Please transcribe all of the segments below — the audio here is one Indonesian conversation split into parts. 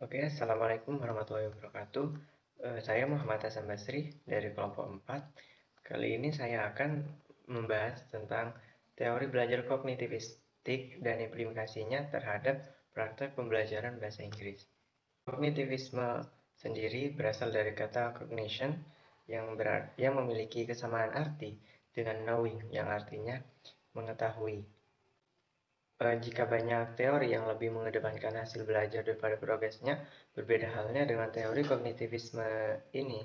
Oke, Assalamualaikum warahmatullahi wabarakatuh. Saya Muhammad Hasan Basri dari kelompok 4. Kali ini saya akan membahas tentang teori belajar kognitivistik dan implikasinya terhadap praktek pembelajaran bahasa Inggris. Kognitivisme sendiri berasal dari kata cognition yang memiliki kesamaan arti dengan knowing yang artinya mengetahui. Jika banyak teori yang lebih mengedepankan hasil belajar daripada progresnya, berbeda halnya dengan teori kognitivisme ini.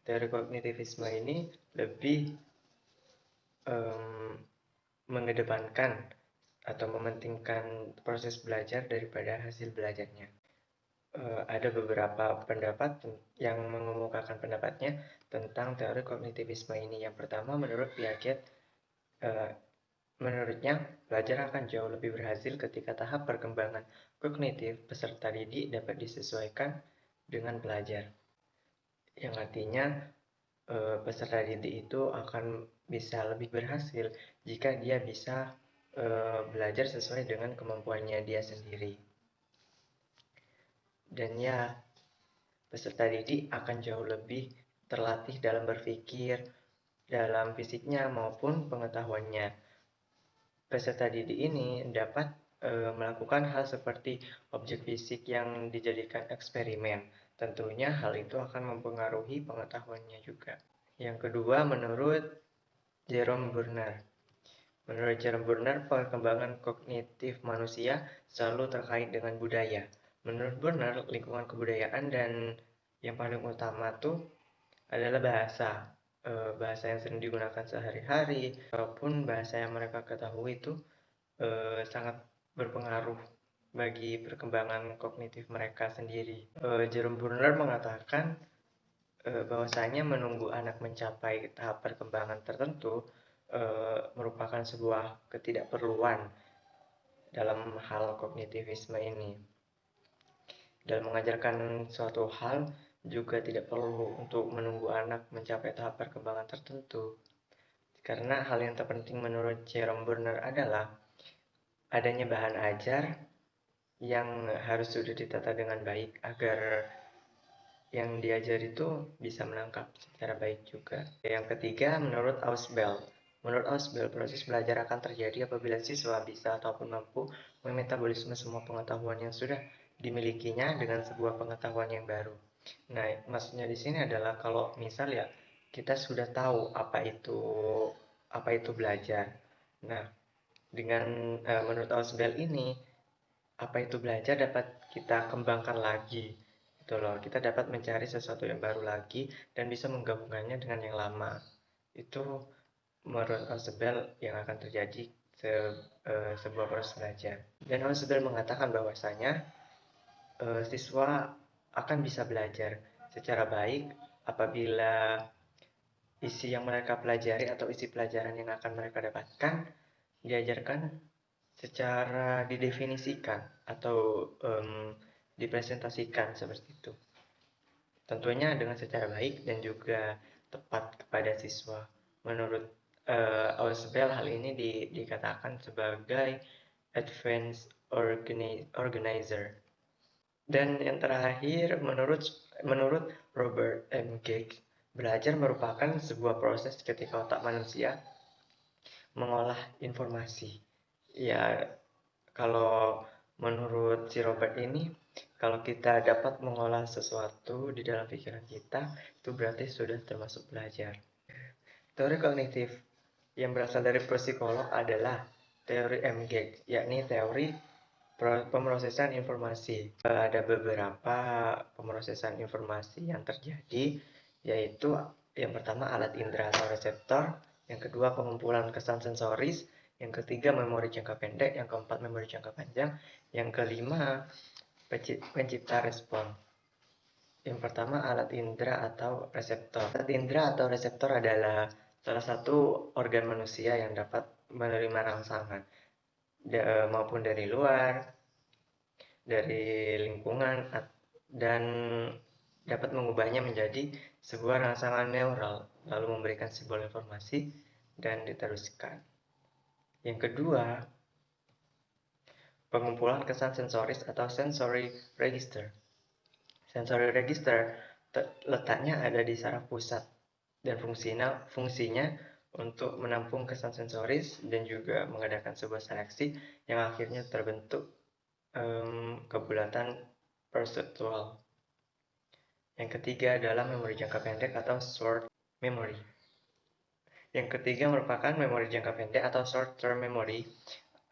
Teori kognitivisme ini lebih um, mengedepankan atau mementingkan proses belajar daripada hasil belajarnya. Ada beberapa pendapat yang mengemukakan pendapatnya tentang teori kognitivisme ini. Yang pertama, menurut Piaget, menurutnya, belajar akan jauh lebih berhasil ketika tahap perkembangan kognitif peserta didik dapat disesuaikan dengan pelajar. Yang artinya, peserta didik itu akan bisa lebih berhasil jika dia bisa belajar sesuai dengan kemampuannya dia sendiri. Dan ya, peserta didik akan jauh lebih terlatih dalam berpikir, dalam fisiknya maupun pengetahuannya. Peserta didik ini dapat melakukan hal seperti objek fisik yang dijadikan eksperimen. Tentunya hal itu akan mempengaruhi pengetahuannya juga. Yang kedua, menurut Jerome Burner. Menurut Jerome Burner, perkembangan kognitif manusia selalu terkait dengan budaya. Menurut Burner, lingkungan kebudayaan dan yang paling utama tuh adalah bahasa. Bahasa yang sering digunakan sehari-hari, ataupun bahasa yang mereka ketahui itu sangat berpengaruh bagi perkembangan kognitif mereka sendiri. Jerome Burner mengatakan bahwasanya menunggu anak mencapai tahap perkembangan tertentu merupakan sebuah ketidakperluan dalam hal kognitivisme ini. Dalam mengajarkan suatu hal juga tidak perlu untuk menunggu anak mencapai tahap perkembangan tertentu. Karena hal yang terpenting menurut Jerome Burner adalah adanya bahan ajar yang harus sudah ditata dengan baik agar yang diajar itu bisa menangkap secara baik juga. Yang ketiga, menurut Ausubel. Menurut Ausubel, proses belajar akan terjadi apabila siswa bisa ataupun mampu memetabolisme semua pengetahuan yang sudah dimilikinya dengan sebuah pengetahuan yang baru. Nah, maksudnya di sini adalah kalau misal ya kita sudah tahu apa itu belajar. Nah, dengan menurut Ausubel ini apa itu belajar dapat kita kembangkan lagi gitu loh. Kita dapat mencari sesuatu yang baru lagi dan bisa menggabungkannya dengan yang lama. Itu menurut Ausubel yang akan terjadi sebuah proses belajar. Dan Ausubel mengatakan bahwasanya siswa akan bisa belajar secara baik apabila isi yang mereka pelajari atau isi pelajaran yang akan mereka dapatkan diajarkan secara didefinisikan atau dipresentasikan seperti itu. Tentunya dengan secara baik dan juga tepat kepada siswa. Menurut Ausubel, hal ini dikatakan sebagai advanced organizer. Dan yang terakhir, menurut Robert M. Gage, belajar merupakan sebuah proses ketika otak manusia mengolah informasi. Ya, kalau menurut si Robert ini, kalau kita dapat mengolah sesuatu di dalam pikiran kita, itu berarti sudah termasuk belajar. Teori kognitif yang berasal dari psikolog adalah teori MGAG, yakni teori pemrosesan informasi. Ada beberapa pemrosesan informasi yang terjadi, yaitu yang pertama alat indera atau reseptor, yang kedua pengumpulan kesan sensoris, yang ketiga memori jangka pendek, yang keempat memori jangka panjang, yang kelima pencipta respon. Yang pertama alat indera atau reseptor. Alat indera atau reseptor adalah salah satu organ manusia yang dapat menerima rangsangan maupun dari luar, dari lingkungan, dan dapat mengubahnya menjadi sebuah rangsangan neural, lalu memberikan simbol informasi dan diteruskan. Yang kedua, pengumpulan kesan sensoris atau sensory register. Sensory register letaknya ada di saraf pusat dan fungsinya untuk menampung kesan sensoris dan juga mengadakan sebuah seleksi yang akhirnya terbentuk kebulatan perseptual. Yang ketiga adalah memori jangka pendek atau short memory. Yang ketiga merupakan memori jangka pendek atau short term memory.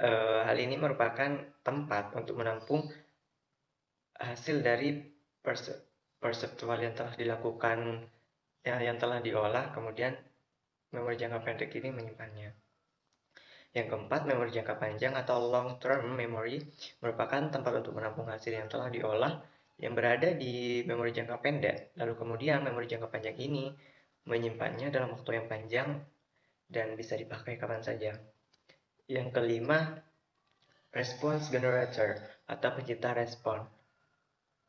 Hal ini merupakan tempat untuk menampung hasil dari perseptual yang telah dilakukan, yang telah diolah, kemudian memori jangka pendek ini menyimpannya. Yang keempat, memori jangka panjang atau long term memory merupakan tempat untuk menampung hasil yang telah diolah yang berada di memori jangka pendek, lalu kemudian memori jangka panjang ini menyimpannya dalam waktu yang panjang dan bisa dipakai kapan saja. Yang kelima, response generator atau pencipta respon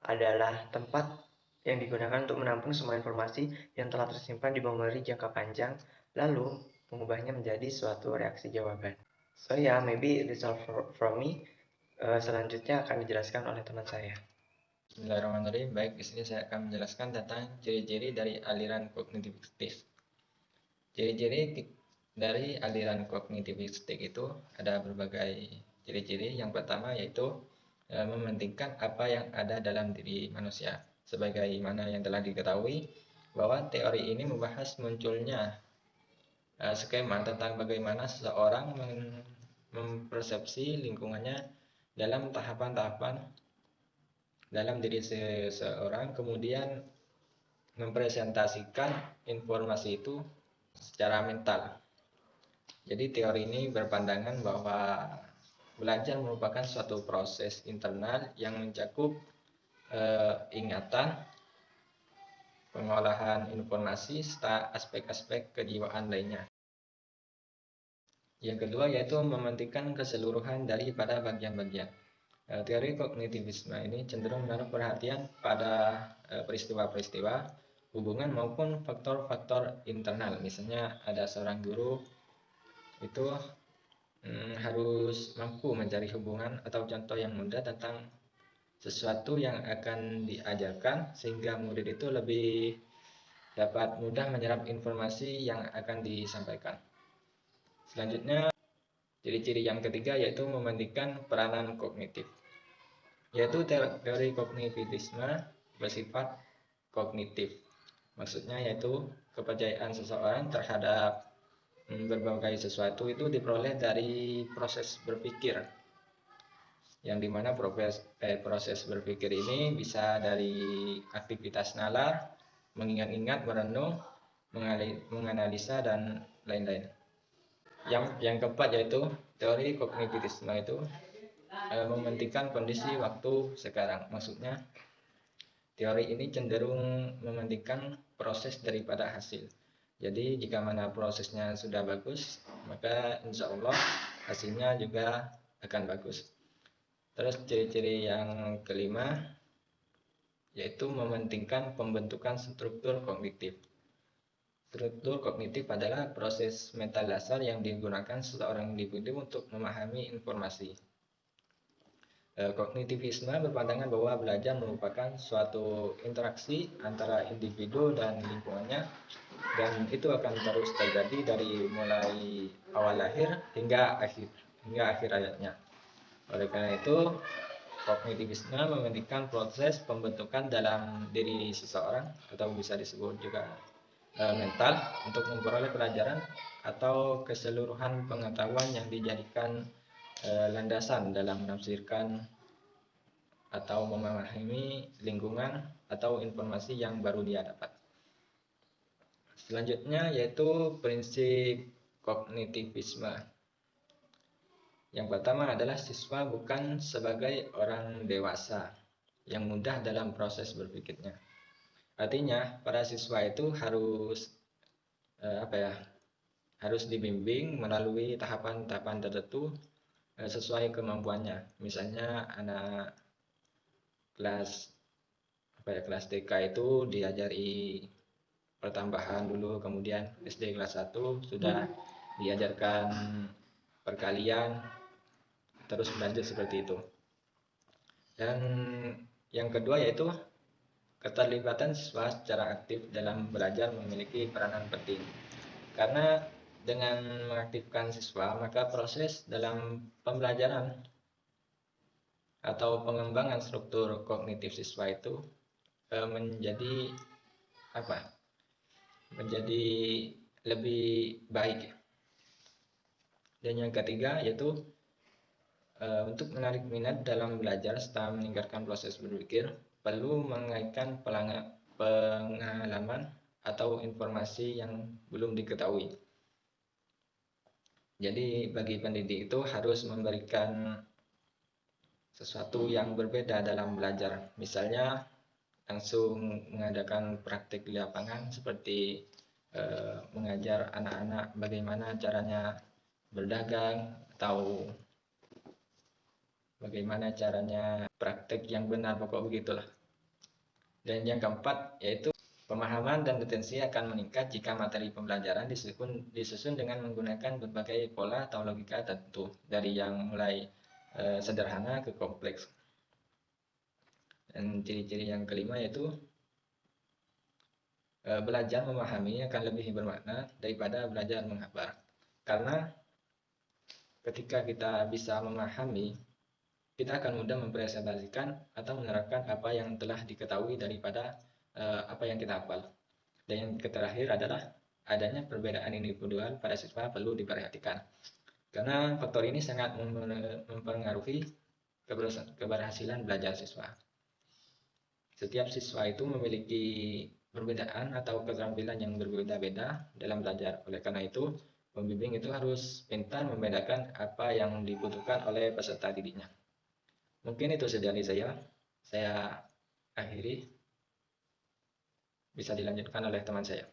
adalah tempat yang digunakan untuk menampung semua informasi yang telah tersimpan di memori jangka panjang, lalu mengubahnya menjadi suatu reaksi jawaban. So yeah, maybe this all from me. Selanjutnya akan dijelaskan oleh teman saya. Bismillahirrahmanirrahim. Baik, di sini saya akan menjelaskan tentang ciri-ciri dari aliran kognitivistik. Ciri-ciri dari aliran kognitivistik itu ada berbagai ciri-ciri. Yang pertama yaitu mementingkan apa yang ada dalam diri manusia. Sebagaimana yang telah diketahui bahwa teori ini membahas munculnya skema tentang bagaimana seseorang mempersepsi lingkungannya dalam tahapan-tahapan dalam diri seseorang, kemudian mempresentasikan informasi itu secara mental. Jadi teori ini berpandangan bahwa belajar merupakan suatu proses internal yang mencakup ingatan, pengolahan informasi, serta aspek-aspek kejiwaan lainnya. Yang kedua yaitu mementingkan keseluruhan daripada bagian-bagian. Teori kognitivisme ini cenderung menaruh perhatian pada peristiwa-peristiwa, hubungan maupun faktor-faktor internal. Misalnya ada seorang guru itu harus mampu mencari hubungan atau contoh yang mudah tentang sesuatu yang akan diajarkan sehingga murid itu lebih dapat mudah menyerap informasi yang akan disampaikan. Selanjutnya, ciri-ciri yang ketiga yaitu mementingkan peranan kognitif. Yaitu teori kognitivisme bersifat kognitif. Maksudnya yaitu kepercayaan seseorang terhadap berbagai sesuatu itu diperoleh dari proses berpikir, yang dimana proses berpikir ini bisa dari aktivitas nalar, mengingat-ingat, merenung, menganalisa, dan lain-lain. Yang keempat yaitu teori kognitivisme itu mementingkan kondisi waktu sekarang. Maksudnya teori ini cenderung mementingkan proses daripada hasil. Jadi jika mana prosesnya sudah bagus, maka insya Allah hasilnya juga akan bagus. Terus ciri-ciri yang kelima yaitu mementingkan pembentukan struktur kognitif. Struktur kognitif adalah proses mental dasar yang digunakan seseorang individu untuk memahami informasi. Kognitivisme berpandangan bahwa belajar merupakan suatu interaksi antara individu dan lingkungannya, dan itu akan terus terjadi dari mulai awal lahir hingga akhir hayatnya. Oleh karena itu, kognitivisme mementingkan proses pembentukan dalam diri seseorang, atau bisa disebut juga mental, untuk memperoleh pelajaran atau keseluruhan pengetahuan yang dijadikan landasan dalam menafsirkan atau memahami lingkungan atau informasi yang baru dia dapat. Selanjutnya yaitu prinsip kognitivisme. Yang pertama adalah siswa bukan sebagai orang dewasa yang mudah dalam proses berpikirnya. Artinya para siswa itu harus harus dibimbing melalui tahapan-tahapan tertentu sesuai kemampuannya. Misalnya anak kelas TK itu diajari pertambahan dulu, kemudian SD kelas 1 sudah diajarkan perkalian, terus berlanjut seperti itu. Dan yang kedua yaitu keterlibatan siswa secara aktif dalam belajar memiliki peranan penting. Karena dengan mengaktifkan siswa, maka proses dalam pembelajaran atau pengembangan struktur kognitif siswa itu menjadi menjadi lebih baik. Dan yang ketiga yaitu untuk menarik minat dalam belajar serta meningkatkan proses berpikir, perlu mengaitkan pengalaman atau informasi yang belum diketahui. Jadi bagi pendidik itu harus memberikan sesuatu yang berbeda dalam belajar. Misalnya langsung mengadakan praktik di lapangan seperti mengajar anak-anak bagaimana caranya berdagang atau bagaimana caranya praktik yang benar, pokok begitulah. Dan yang keempat yaitu pemahaman dan retensi akan meningkat jika materi pembelajaran disusun dengan menggunakan berbagai pola atau logika tertentu, dari yang mulai sederhana ke kompleks. Dan ciri-ciri yang kelima yaitu belajar memahami akan lebih bermakna daripada belajar menghafal. Karena ketika kita bisa memahami, kita akan mudah mempresentasikan atau menerapkan apa yang telah diketahui daripada apa yang kita hafal. Dan yang terakhir adalah adanya perbedaan individual pada siswa perlu diperhatikan. Karena faktor ini sangat mempengaruhi keberhasilan belajar siswa. Setiap siswa itu memiliki perbedaan atau keterampilan yang berbeda-beda dalam belajar. Oleh karena itu, pembimbing itu harus pintar membedakan apa yang dibutuhkan oleh peserta didiknya. Mungkin itu saja dari saya akhiri. Bisa dilanjutkan oleh teman saya.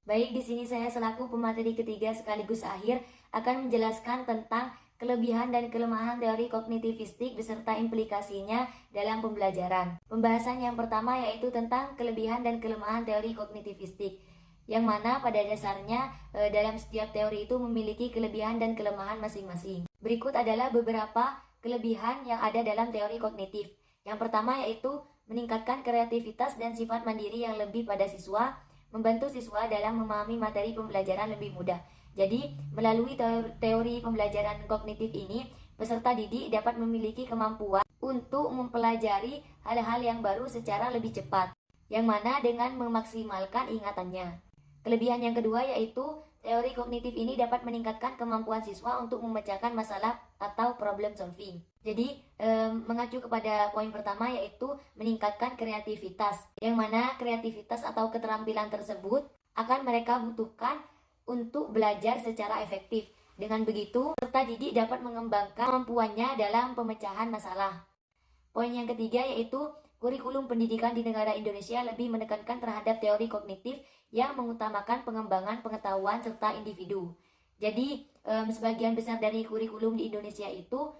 Baik, di sini saya selaku pemateri ketiga sekaligus akhir akan menjelaskan tentang kelebihan dan kelemahan teori kognitivistik beserta implikasinya dalam pembelajaran. Pembahasan yang pertama yaitu tentang kelebihan dan kelemahan teori kognitivistik, yang mana pada dasarnya dalam setiap teori itu memiliki kelebihan dan kelemahan masing-masing. Berikut adalah beberapa kelebihan yang ada dalam teori kognitif. Yang pertama yaitu meningkatkan kreativitas dan sifat mandiri yang lebih pada siswa, membantu siswa dalam memahami materi pembelajaran lebih mudah. Jadi, melalui teori pembelajaran kognitif ini, peserta didik dapat memiliki kemampuan untuk mempelajari hal-hal yang baru secara lebih cepat, yang mana dengan memaksimalkan ingatannya. Kelebihan yang kedua yaitu teori kognitif ini dapat meningkatkan kemampuan siswa untuk memecahkan masalah atau problem solving. Jadi, mengacu kepada poin pertama yaitu meningkatkan kreativitas, yang mana kreativitas atau keterampilan tersebut akan mereka butuhkan untuk belajar secara efektif. Dengan begitu, peserta didik dapat mengembangkan kemampuannya dalam pemecahan masalah. Poin yang ketiga yaitu kurikulum pendidikan di negara Indonesia lebih menekankan terhadap teori kognitif yang mengutamakan pengembangan pengetahuan serta individu. Jadi, sebagian besar dari kurikulum di Indonesia itu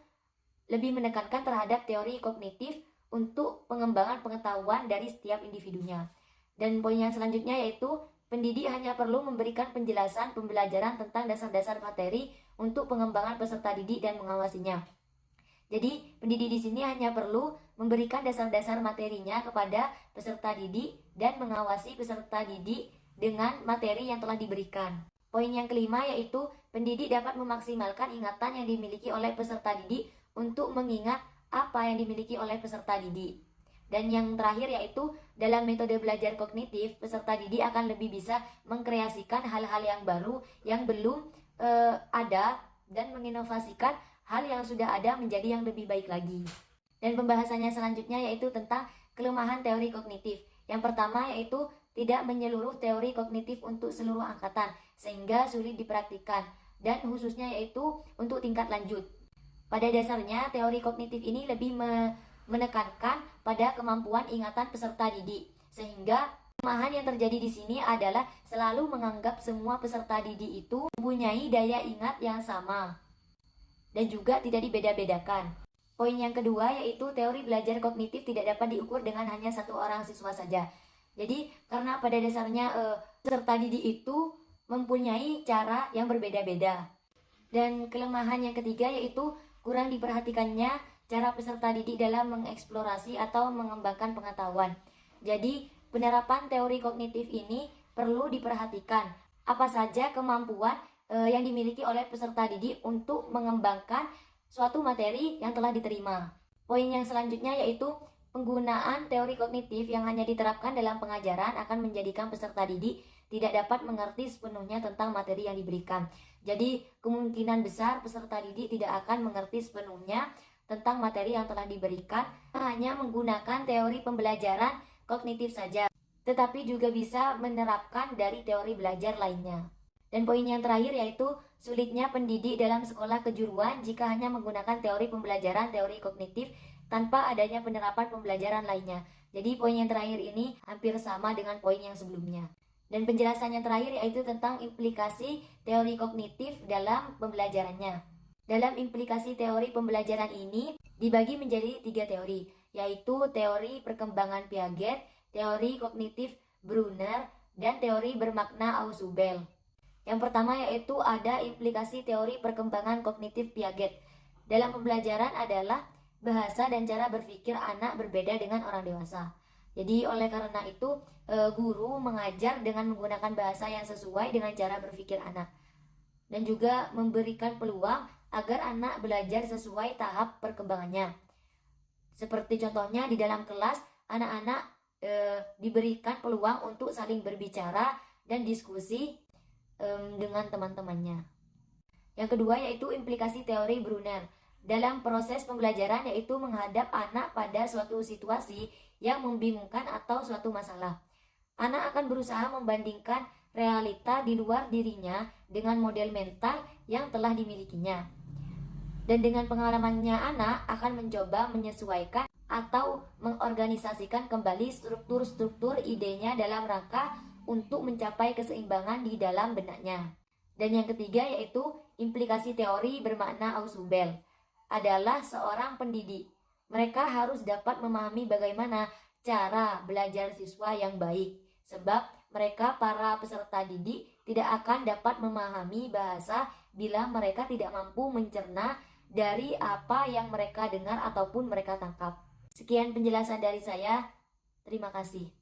lebih menekankan terhadap teori kognitif untuk pengembangan pengetahuan dari setiap individunya. Dan poin yang selanjutnya yaitu pendidik hanya perlu memberikan penjelasan pembelajaran tentang dasar-dasar materi untuk pengembangan peserta didik dan mengawasinya. Jadi, pendidik di sini hanya perlu memberikan dasar-dasar materinya kepada peserta didik dan mengawasi peserta didik dengan materi yang telah diberikan. Poin yang kelima yaitu pendidik dapat memaksimalkan ingatan yang dimiliki oleh peserta didik untuk mengingat apa yang dimiliki oleh peserta didik. Dan yang terakhir yaitu dalam metode belajar kognitif, peserta didik akan lebih bisa mengkreasikan hal-hal yang baru yang belum ada dan menginovasikan hal yang sudah ada menjadi yang lebih baik lagi. Dan pembahasannya selanjutnya yaitu tentang kelemahan teori kognitif. Yang pertama yaitu tidak menyeluruh teori kognitif untuk seluruh angkatan sehingga sulit dipraktikkan, dan khususnya yaitu untuk tingkat lanjut. Pada dasarnya teori kognitif ini lebih menekankan pada kemampuan ingatan peserta didik, sehingga kelemahan yang terjadi di sini adalah selalu menganggap semua peserta didik itu mempunyai daya ingat yang sama dan juga tidak dibeda-bedakan. Poin yang kedua yaitu teori belajar kognitif tidak dapat diukur dengan hanya satu orang siswa saja. Jadi karena pada dasarnya peserta didik itu mempunyai cara yang berbeda-beda. Dan kelemahan yang ketiga yaitu kurang diperhatikannya cara peserta didik dalam mengeksplorasi atau mengembangkan pengetahuan. Jadi, penerapan teori kognitif ini perlu diperhatikan. Apa saja kemampuan yang dimiliki oleh peserta didik untuk mengembangkan suatu materi yang telah diterima. Poin yang selanjutnya yaitu penggunaan teori kognitif yang hanya diterapkan dalam pengajaran akan menjadikan peserta didik tidak dapat mengerti sepenuhnya tentang materi yang diberikan. Jadi, kemungkinan besar peserta didik tidak akan mengerti sepenuhnya tentang materi yang telah diberikan hanya menggunakan teori pembelajaran kognitif saja, tetapi juga bisa menerapkan dari teori belajar lainnya. Dan poin yang terakhir yaitu sulitnya pendidik dalam sekolah kejuruan jika hanya menggunakan teori pembelajaran teori kognitif tanpa adanya penerapan pembelajaran lainnya. Jadi poin yang terakhir ini hampir sama dengan poin yang sebelumnya. Dan penjelasan yang terakhir yaitu tentang implikasi teori kognitif dalam pembelajarannya. Dalam implikasi teori pembelajaran ini dibagi menjadi 3 teori, yaitu teori perkembangan Piaget, teori kognitif Brunner, dan teori bermakna Ausubel. Yang pertama yaitu ada implikasi teori perkembangan kognitif Piaget. Dalam pembelajaran adalah bahasa dan cara berpikir anak berbeda dengan orang dewasa. Jadi oleh karena itu guru mengajar dengan menggunakan bahasa yang sesuai dengan cara berpikir anak. Dan juga memberikan peluang agar anak belajar sesuai tahap perkembangannya. Seperti contohnya di dalam kelas, anak-anak diberikan peluang untuk saling berbicara dan diskusi dengan teman-temannya. Yang kedua yaitu implikasi teori Brunner. Dalam proses pembelajaran yaitu menghadap anak pada suatu situasi yang membingungkan atau suatu masalah. Anak akan berusaha membandingkan realita di luar dirinya dengan model mental yang telah dimilikinya. Dan dengan pengalamannya anak akan mencoba menyesuaikan atau mengorganisasikan kembali struktur-struktur idenya dalam rangka untuk mencapai keseimbangan di dalam benaknya. Dan yang ketiga yaitu implikasi teori bermakna Ausubel adalah seorang pendidik. Mereka harus dapat memahami bagaimana cara belajar siswa yang baik, sebab mereka para peserta didik tidak akan dapat memahami bahasa bila mereka tidak mampu mencerna dari apa yang mereka dengar ataupun mereka tangkap. Sekian penjelasan dari saya. Terima kasih.